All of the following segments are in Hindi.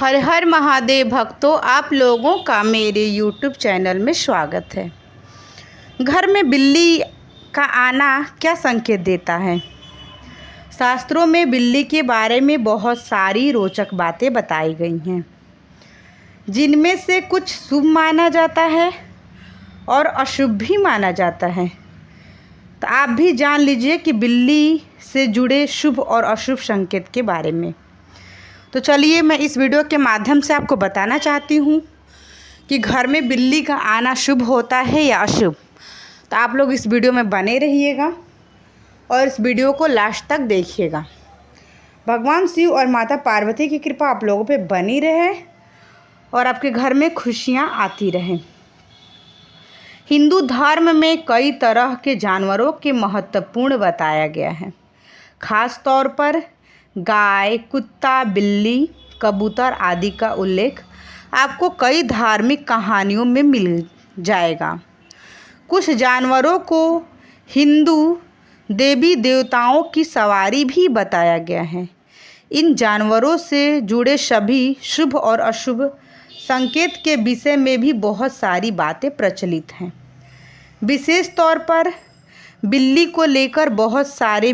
हर हर महादेव भक्तों, आप लोगों का मेरे YouTube चैनल में स्वागत है। घर में बिल्ली का आना क्या संकेत देता है? शास्त्रों में बिल्ली के बारे में बहुत सारी रोचक बातें बताई गई हैं, जिनमें से कुछ शुभ माना जाता है और अशुभ भी माना जाता है। तो आप भी जान लीजिए कि बिल्ली से जुड़े शुभ और अशुभ संकेत के बारे में। तो चलिए, मैं इस वीडियो के माध्यम से आपको बताना चाहती हूँ कि घर में बिल्ली का आना शुभ होता है या अशुभ। तो आप लोग इस वीडियो में बने रहिएगा और इस वीडियो को लास्ट तक देखिएगा। भगवान शिव और माता पार्वती की कृपा आप लोगों पे बनी रहे और आपके घर में खुशियाँ आती रहें। हिंदू धर्म में कई तरह के जानवरों के महत्वपूर्ण बताया गया है। खास तौर पर गाय, कुत्ता, बिल्ली, कबूतर आदि का उल्लेख आपको कई धार्मिक कहानियों में मिल जाएगा। कुछ जानवरों को हिंदू देवी देवताओं की सवारी भी बताया गया है। इन जानवरों से जुड़े सभी शुभ और अशुभ संकेत के विषय में भी बहुत सारी बातें प्रचलित हैं। विशेष तौर पर बिल्ली को लेकर बहुत सारे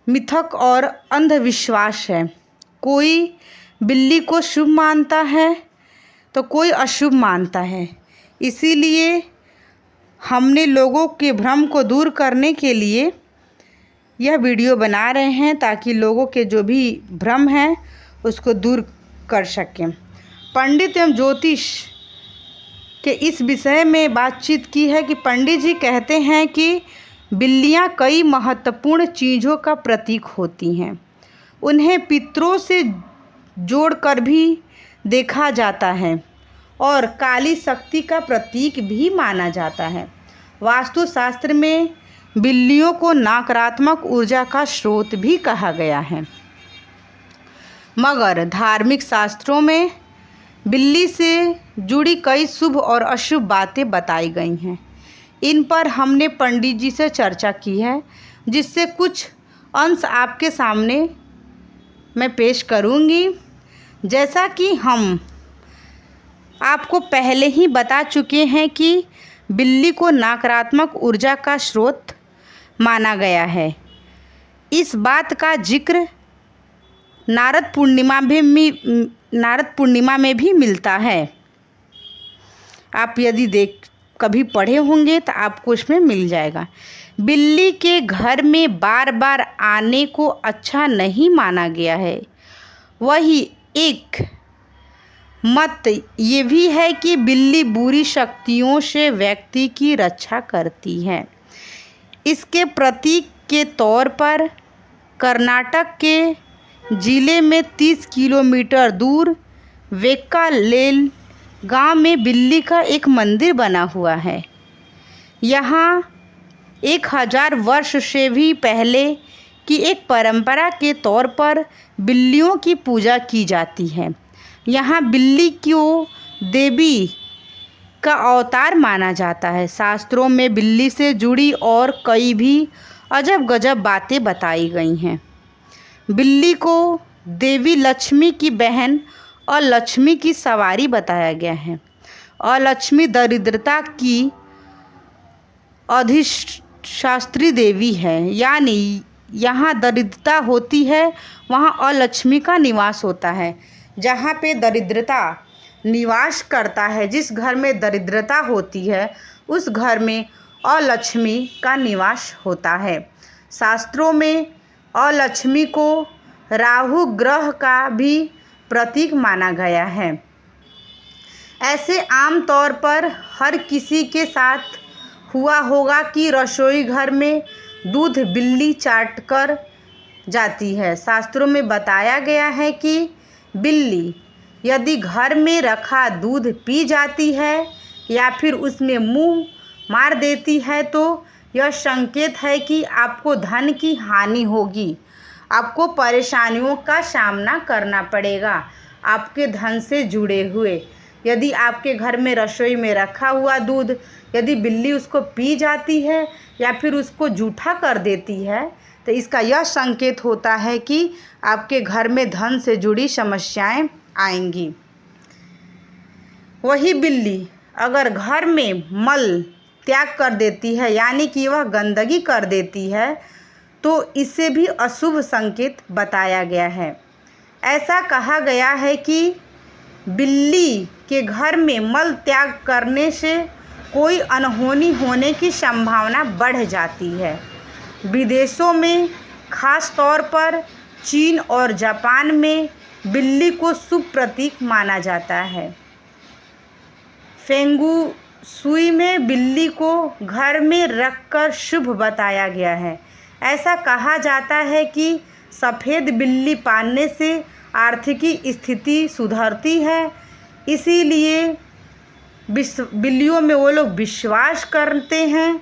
मिथक और अंधविश्वास है। कोई बिल्ली को शुभ मानता है तो कोई अशुभ मानता है। इसीलिए हमने लोगों के भ्रम को दूर करने के लिए यह वीडियो बना रहे हैं, ताकि लोगों के जो भी भ्रम है उसको दूर कर सकें। पंडित एवं ज्योतिष के इस विषय में बातचीत की है कि पंडित जी कहते हैं कि बिल्लियां कई महत्वपूर्ण चीज़ों का प्रतीक होती हैं। उन्हें पितरों से जोड़कर भी देखा जाता है और काली शक्ति का प्रतीक भी माना जाता है। वास्तुशास्त्र में बिल्लियों को नकारात्मक ऊर्जा का स्रोत भी कहा गया है। मगर धार्मिक शास्त्रों में बिल्ली से जुड़ी कई शुभ और अशुभ बातें बताई गई हैं। इन पर हमने पंडित जी से चर्चा की है, जिससे कुछ अंश आपके सामने मैं पेश करूंगी। जैसा कि हम आपको पहले ही बता चुके हैं कि बिल्ली को नकारात्मक ऊर्जा का स्रोत माना गया है। इस बात का जिक्र नारद पूर्णिमा में भी मिलता है। आप यदि कभी पढ़े होंगे तो आपको उसमें मिल जाएगा। बिल्ली के घर में बार बार आने को अच्छा नहीं माना गया है। वही एक मत ये भी है कि बिल्ली बुरी शक्तियों से व्यक्ति की रक्षा करती है। इसके प्रतीक के तौर पर कर्नाटक के ज़िले में 30 किलोमीटर दूर वेक्कालेल गांव में बिल्ली का एक मंदिर बना हुआ है। यहाँ 1000 वर्ष से भी पहले की एक परंपरा के तौर पर बिल्लियों की पूजा की जाती है। यहाँ बिल्ली को देवी का अवतार माना जाता है। शास्त्रों में बिल्ली से जुड़ी और कई भी अजब गजब बातें बताई गई हैं। बिल्ली को देवी लक्ष्मी की बहन और लक्ष्मी की सवारी बताया गया है। और लक्ष्मी दरिद्रता की अधिष्ठात्री देवी है, यानी यहाँ दरिद्रता होती है वहाँ अलक्ष्मी का निवास होता है। जहाँ पे दरिद्रता निवास करता है, जिस घर में दरिद्रता होती है उस घर में अलक्ष्मी का निवास होता है। शास्त्रों में अलक्ष्मी को राहु ग्रह का भी प्रतीक माना गया है। ऐसे आम तौर पर हर किसी के साथ हुआ होगा कि रसोई घर में दूध बिल्ली चाट कर जाती है। शास्त्रों में बताया गया है कि बिल्ली यदि घर में रखा दूध पी जाती है या फिर उसमें मुंह मार देती है तो यह संकेत है कि आपको धन की हानि होगी, आपको परेशानियों का सामना करना पड़ेगा आपके धन से जुड़े हुए। यदि आपके घर में रसोई में रखा हुआ दूध यदि बिल्ली उसको पी जाती है या फिर उसको जूठा कर देती है, तो इसका यह संकेत होता है कि आपके घर में धन से जुड़ी समस्याएं आएंगी। वही बिल्ली अगर घर में मल त्याग कर देती है, यानी कि वह गंदगी कर देती है, तो इसे भी अशुभ संकेत बताया गया है। ऐसा कहा गया है कि बिल्ली के घर में मल त्याग करने से कोई अनहोनी होने की संभावना बढ़ जाती है। विदेशों में, खास तौर पर चीन और जापान में, बिल्ली को शुभ प्रतीक माना जाता है। फेंगू शुई में बिल्ली को घर में रखकर शुभ बताया गया है। ऐसा कहा जाता है कि सफ़ेद बिल्ली पालने से आर्थिकी स्थिति सुधरती है, इसीलिए बिल्लियों में वो लोग विश्वास करते हैं।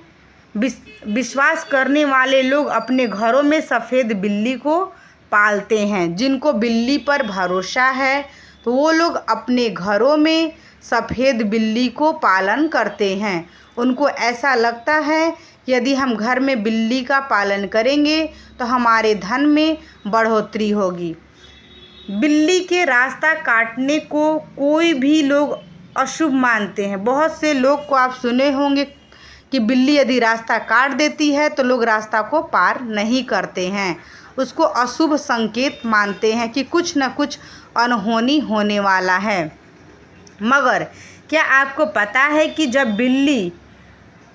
विश्वास करने वाले लोग अपने घरों में सफ़ेद बिल्ली को पालते हैं। जिनको बिल्ली पर भरोसा है तो वो लोग अपने घरों में सफ़ेद बिल्ली को पालन करते हैं। उनको ऐसा लगता है कि यदि हम घर में बिल्ली का पालन करेंगे तो हमारे धन में बढ़ोतरी होगी। बिल्ली के रास्ता काटने को कोई भी लोग अशुभ मानते हैं। बहुत से लोग को आप सुने होंगे कि बिल्ली यदि रास्ता काट देती है तो लोग रास्ता को पार नहीं करते हैं, उसको अशुभ संकेत मानते हैं कि कुछ न कुछ अनहोनी होने वाला है। मगर क्या आपको पता है कि जब बिल्ली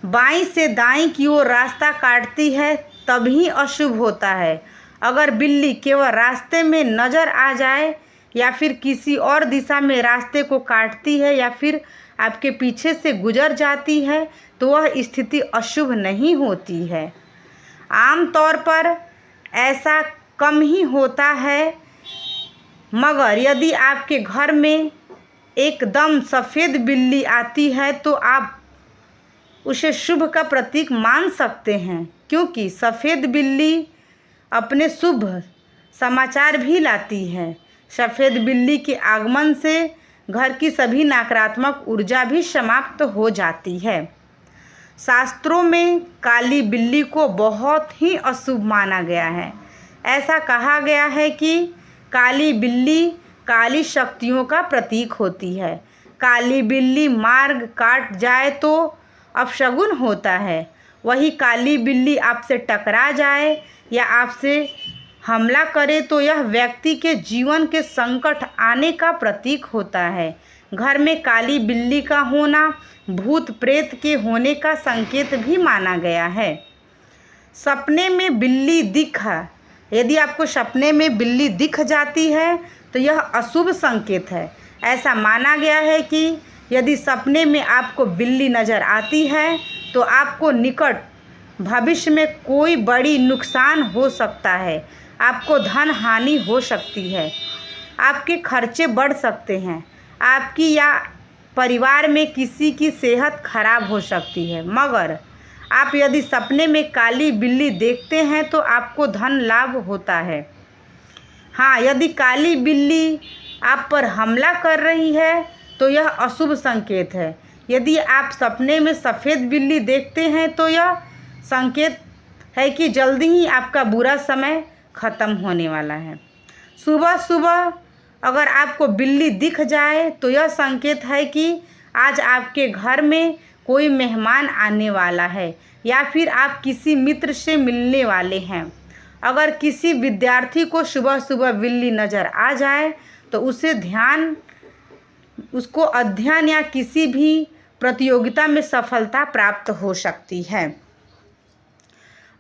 बाईं से दाईं की ओर रास्ता काटती है तभी अशुभ होता है। अगर बिल्ली केवल रास्ते में नज़र आ जाए या फिर किसी और दिशा में रास्ते को काटती है या फिर आपके पीछे से गुजर जाती है तो वह स्थिति अशुभ नहीं होती है। आमतौर पर ऐसा कम ही होता है, मगर यदि आपके घर में एकदम सफ़ेद बिल्ली आती है तो आप उसे शुभ का प्रतीक मान सकते हैं, क्योंकि सफ़ेद बिल्ली अपने शुभ समाचार भी लाती है। सफ़ेद बिल्ली के आगमन से घर की सभी नकारात्मक ऊर्जा भी समाप्त हो जाती है। शास्त्रों में काली बिल्ली को बहुत ही अशुभ माना गया है। ऐसा कहा गया है कि काली बिल्ली काली शक्तियों का प्रतीक होती है। काली बिल्ली मार्ग काट जाए तो अपशगुन होता है। वही काली बिल्ली आपसे टकरा जाए या आपसे हमला करे तो यह व्यक्ति के जीवन के संकट आने का प्रतीक होता है। घर में काली बिल्ली का होना भूत प्रेत के होने का संकेत भी माना गया है। सपने में बिल्ली यदि आपको सपने में बिल्ली दिख जाती है तो यह अशुभ संकेत है। ऐसा माना गया है कि यदि सपने में आपको बिल्ली नज़र आती है तो आपको निकट भविष्य में कोई बड़ी नुकसान हो सकता है। आपको धन हानि हो सकती है, आपके खर्चे बढ़ सकते हैं, आपकी या परिवार में किसी की सेहत खराब हो सकती है। मगर आप यदि सपने में काली बिल्ली देखते हैं तो आपको धन लाभ होता है। हाँ, यदि काली बिल्ली आप पर हमला कर रही है तो यह अशुभ संकेत है। यदि आप सपने में सफ़ेद बिल्ली देखते हैं तो यह संकेत है कि जल्दी ही आपका बुरा समय ख़त्म होने वाला है। सुबह सुबह अगर आपको बिल्ली दिख जाए तो यह संकेत है कि आज आपके घर में कोई मेहमान आने वाला है या फिर आप किसी मित्र से मिलने वाले हैं। अगर किसी विद्यार्थी को सुबह सुबह बिल्ली नज़र आ जाए तो उसको अध्ययन या किसी भी प्रतियोगिता में सफलता प्राप्त हो सकती है।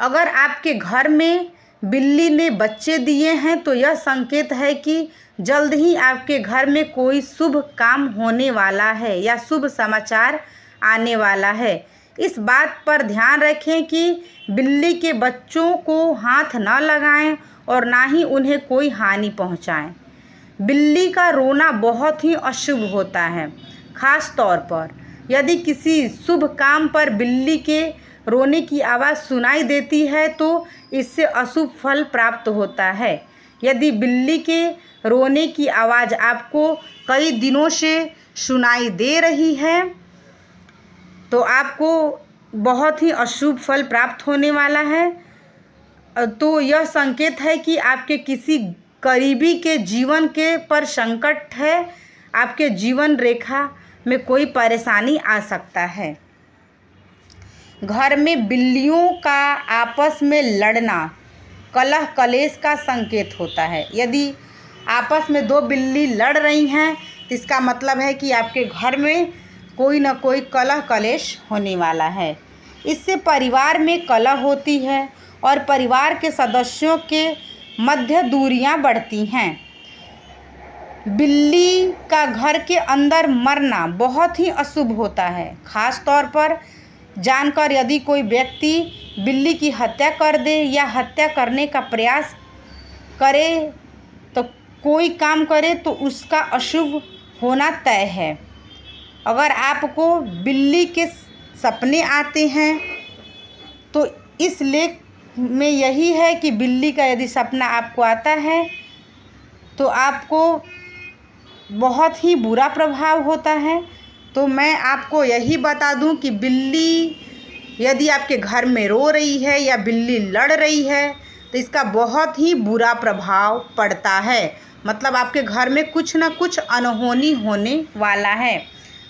अगर आपके घर में बिल्ली ने बच्चे दिए हैं तो यह संकेत है कि जल्द ही आपके घर में कोई शुभ काम होने वाला है या शुभ समाचार आने वाला है। इस बात पर ध्यान रखें कि बिल्ली के बच्चों को हाथ न लगाएं और ना ही उन्हें कोई हानि पहुंचाएं। बिल्ली का रोना बहुत ही अशुभ होता है। खास तौर पर यदि किसी शुभ काम पर बिल्ली के रोने की आवाज़ सुनाई देती है तो इससे अशुभ फल प्राप्त होता है। यदि बिल्ली के रोने की आवाज़ आपको कई दिनों से सुनाई दे रही है तो आपको बहुत ही अशुभ फल प्राप्त होने वाला है। तो यह संकेत है कि आपके किसी करीबी के जीवन के पर संकट है, आपके जीवन रेखा में कोई परेशानी आ सकता है। घर में बिल्लियों का आपस में लड़ना कलह कलेश का संकेत होता है। यदि आपस में दो बिल्ली लड़ रही हैं तो इसका मतलब है कि आपके घर में कोई न कोई कलह कलेश होने वाला है। इससे परिवार में कलह होती है और परिवार के सदस्यों के मध्य दूरियां बढ़ती हैं। बिल्ली का घर के अंदर मरना बहुत ही अशुभ होता है। ख़ास तौर पर जानकर यदि कोई व्यक्ति बिल्ली की हत्या कर दे या हत्या करने का प्रयास करे तो कोई काम करे तो उसका अशुभ होना तय है। अगर आपको बिल्ली के सपने आते हैं तो इस लेख में यही है कि बिल्ली का यदि सपना आपको आता है तो आपको बहुत ही बुरा प्रभाव होता है। तो मैं आपको यही बता दूं कि बिल्ली यदि आपके घर में रो रही है या बिल्ली लड़ रही है तो इसका बहुत ही बुरा प्रभाव पड़ता है। मतलब आपके घर में कुछ ना कुछ अनहोनी होने वाला है।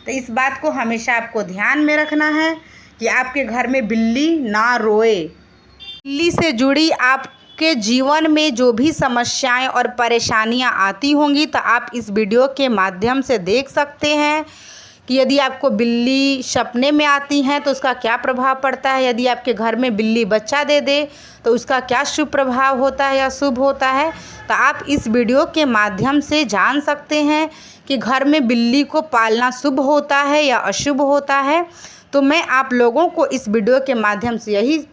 तो इस बात को हमेशा आपको ध्यान में रखना है कि आपके घर में बिल्ली ना रोए। बिल्ली से जुड़ी आपके जीवन में जो भी समस्याएं और परेशानियां आती होंगी तो आप इस वीडियो के माध्यम से देख सकते हैं कि यदि आपको बिल्ली सपने में आती हैं तो उसका क्या प्रभाव पड़ता है। यदि आपके घर में बिल्ली बच्चा दे दे तो उसका क्या शुभ प्रभाव होता है या शुभ होता है। तो आप इस वीडियो के माध्यम से जान सकते हैं कि घर में बिल्ली को पालना शुभ होता है या अशुभ होता है। तो मैं आप लोगों को इस वीडियो के माध्यम से यही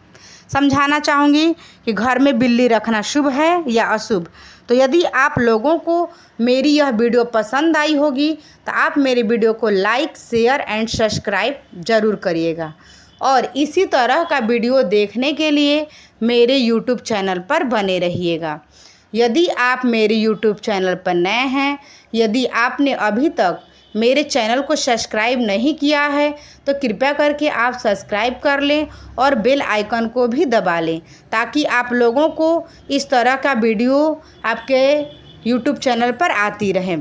समझाना चाहूँगी कि घर में बिल्ली रखना शुभ है या अशुभ। तो यदि आप लोगों को मेरी यह वीडियो पसंद आई होगी तो आप मेरे वीडियो को लाइक शेयर एंड सब्सक्राइब ज़रूर करिएगा और इसी तरह का वीडियो देखने के लिए मेरे यूट्यूब चैनल पर बने रहिएगा। यदि आप मेरे यूट्यूब चैनल पर नए हैं, यदि आपने अभी तक मेरे चैनल को सब्सक्राइब नहीं किया है तो कृपया करके आप सब्सक्राइब कर लें और बेल आइकन को भी दबा लें ताकि आप लोगों को इस तरह का वीडियो आपके यूट्यूब चैनल पर आती रहे।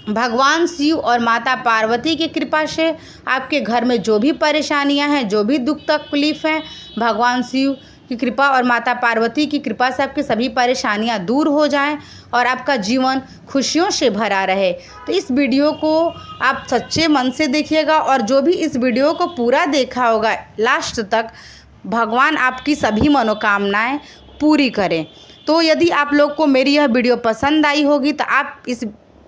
भगवान शिव और माता पार्वती की कृपा से आपके घर में जो भी परेशानियां हैं, जो भी दुख तकलीफ़ हैं, भगवान शिव की कृपा और माता पार्वती की कृपा से आपकी सभी परेशानियां दूर हो जाएं और आपका जीवन खुशियों से भरा रहे। तो इस वीडियो को आप सच्चे मन से देखिएगा और जो भी इस वीडियो को पूरा देखा होगा लास्ट तक, भगवान आपकी सभी मनोकामनाएं पूरी करें। तो यदि आप लोग को मेरी यह वीडियो पसंद आई होगी तो आप इस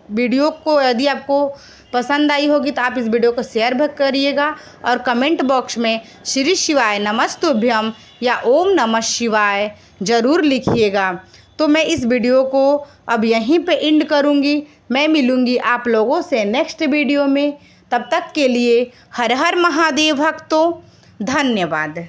वीडियो को यदि आपको पसंद आई होगी तो आप इस वीडियो को शेयर भी करिएगा और कमेंट बॉक्स में श्री शिवाय नमस्तुभ्यम या ओम नमः शिवाय ज़रूर लिखिएगा। तो मैं इस वीडियो को अब यहीं पे एंड करूँगी। मैं मिलूँगी आप लोगों से नेक्स्ट वीडियो में। तब तक के लिए हर हर महादेव भक्तों, धन्यवाद।